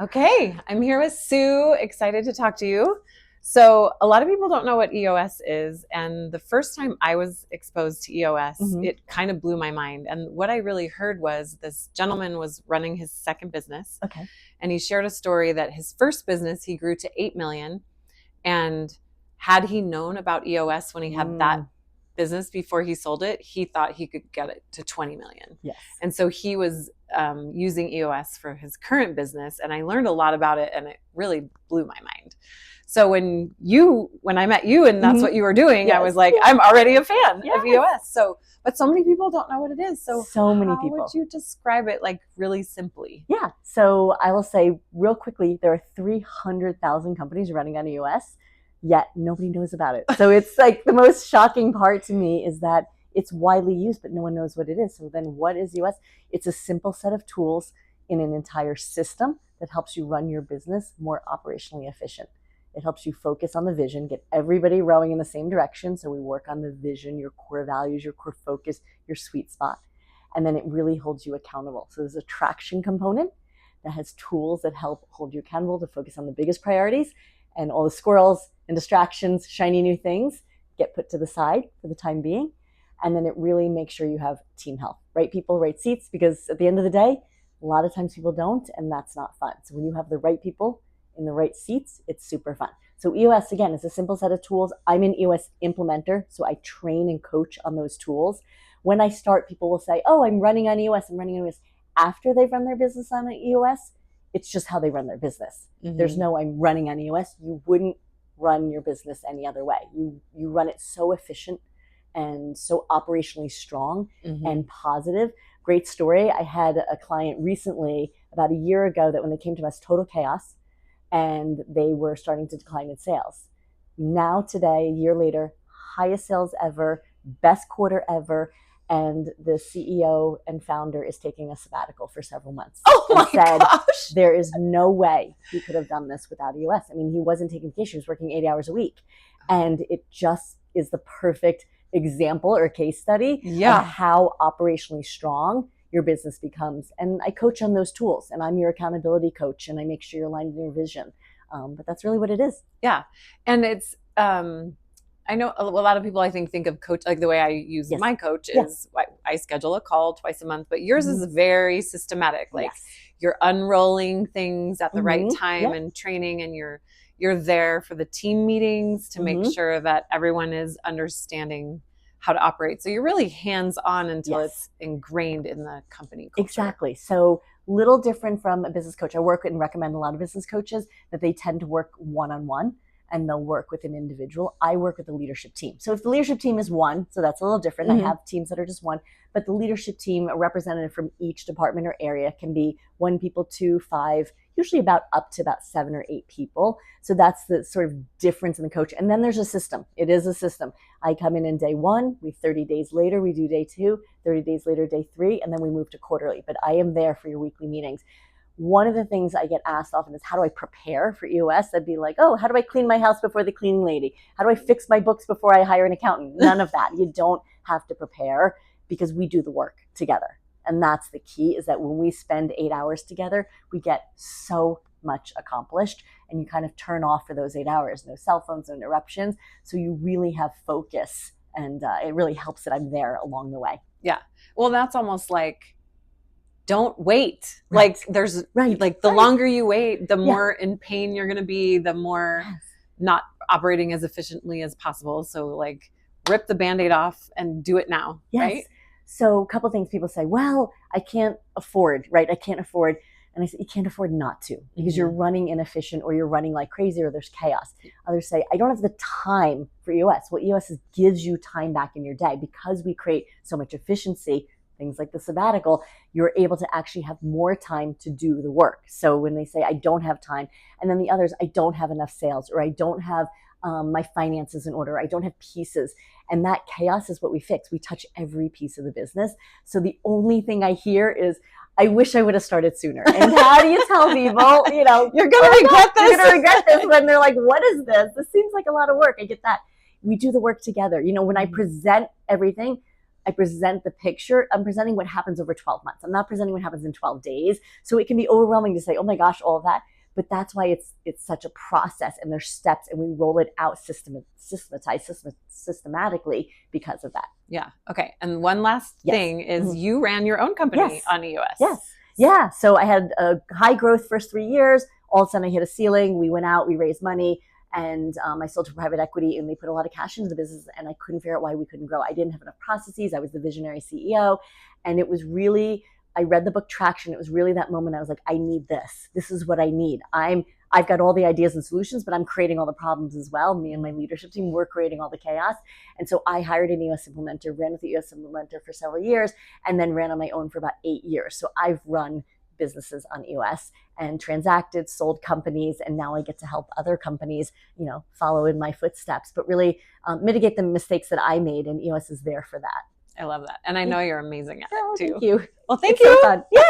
Okay, I'm here with Sue, excited to talk to you. So, a lot of people don't know what EOS is, and the first time I was exposed to EOS, it kind of blew my mind. And what I really heard was this gentleman was running his second business. Okay. And he shared a story that his first business, he grew to 8 million. And had he known about EOS when he had that business before he sold it, he thought he could get it to 20 million. Yes. And so he was using EOS for his current business. And I learned a lot about it, and it really blew my mind. So when I met you and that's what you were doing, I was like, I'm already a fan of EOS. But so many people don't know what it is. So many how people. would you describe it, like, really simply? Yeah. So I will say real quickly, there are 300,000 companies running on EOS, yet nobody knows about it. So it's like the most shocking part to me is that it's widely used, but no one knows what it is. So then what is EOS? It's a simple set of tools in an entire system that helps you run your business more operationally efficient. It helps you focus on the vision, get everybody rowing in the same direction. So we work on the vision, your core values, your core focus, your sweet spot. And then it really holds you accountable. So there's a traction component that has tools that help hold you accountable to focus on the biggest priorities, and all the squirrels and distractions, shiny new things get put to the side for the time being. And then it really makes sure you have team health, right people, right seats, because at the end of the day, a lot of times people don't, and that's not fun. So when you have the right people in the right seats, it's super fun. So EOS, again, is a simple set of tools. I'm an EOS implementer, so I train and coach on those tools. When I start, people will say, oh, I'm running on EOS, I'm running on EOS. After they've run their business on EOS, it's just how they run their business. There's no I'm running on EOS. You wouldn't run your business any other way. You run it so efficient and so operationally strong and positive. Great story. I had a client recently, about a year ago, that when they came to us, total chaos, and they were starting to decline in sales. Now today, a year later, highest sales ever, best quarter ever, and the CEO and founder is taking a sabbatical for several months. Oh my gosh! There is no way he could have done this without EOS. I mean, he wasn't taking vacation, he was working 80 hours a week. And it just is the perfect example or case study of how operationally strong your business becomes. And I coach on those tools, and I'm your accountability coach, and I make sure you're aligned in your vision. But that's really what it is. Yeah. And it's, I know a lot of people, I think of coach, like the way I use my coach is I schedule a call twice a month, but yours is very systematic. Like you're unrolling things at the right time and training, and you're there for the team meetings to make sure that everyone is understanding how to operate. So you're really hands-on until it's ingrained in the company culture. Exactly. So little different from a business coach. I work and recommend a lot of business coaches that they tend to work one-on-one, and they'll work with an individual. I work with the leadership team. So if the leadership team is one, so that's a little different. I have teams that are just one, but the leadership team, a representative from each department or area, can be 1 people, 2, 5, usually up to about 7 or 8 people. So that's the sort of difference in the coach. And then there's a system. It is a system. I come in day 1, 30 days later, we do day 2, 30 days later, day 3, and then we move to quarterly. But I am there for your weekly meetings. One of the things I get asked often is, how do I prepare for EOS? I'd be like, oh, how do I clean my house before the cleaning lady? How do I fix my books before I hire an accountant? None of that. You don't have to prepare, because we do the work together. And that's the key, is that when we spend 8 hours together, we get so much accomplished, and you kind of turn off for those 8 hours. No cell phones, no interruptions. So you really have focus, and it really helps that I'm there along the way. Yeah. Well, that's almost like, don't wait. Like there's like the longer you wait, the more in pain you're going to be, the more not operating as efficiently as possible. So like rip the Band-Aid off and do it now. Right? So a couple of things people say, well, I can't afford, right? I can't afford. And I say, you can't afford not to, because you're running inefficient, or you're running like crazy, or there's chaos. Others say, I don't have the time for EOS. Well, EOS gives you time back in your day, because we create so much efficiency. Things like the sabbatical, you're able to actually have more time to do the work. So when they say, I don't have time, and then the others, I don't have enough sales, or I don't have my finances in order, I don't have pieces. And that chaos is what we fix. We touch every piece of the business. So the only thing I hear is, I wish I would have started sooner. And how do you tell people, you're going to regret this? You're going to regret this, when they're like, what is this? This seems like a lot of work. I get that. We do the work together. When I present everything, I present the picture. I'm presenting what happens over 12 months. I'm not presenting what happens in 12 days. So it can be overwhelming to say, oh my gosh, all of that. But that's why it's such a process, and there's steps, and we roll it out systematically because of that. Yeah. Okay. And one last thing is you ran your own company on EOS. Yes. Yeah. So I had a high growth first 3 years. All of a sudden I hit a ceiling. We went out, we raised money, and I sold to private equity, and they put a lot of cash into the business, and I couldn't figure out why we couldn't grow. I didn't have enough processes. I was the visionary CEO. And it was really, I read the book Traction. It was really that moment I was like, I need this. This is what I need. I've got all the ideas and solutions, but I'm creating all the problems as well. Me and my leadership team, we're creating all the chaos. And so I hired an EOS implementer, ran with the EOS implementer for several years, and then ran on my own for about 8 years. So I've run businesses on EOS and transacted, sold companies, and now I get to help other companies, follow in my footsteps, but really mitigate the mistakes that I made, and EOS is there for that. I love that. And I know you're amazing at it too. Thank you. Well, thank you. So fun. Yeah.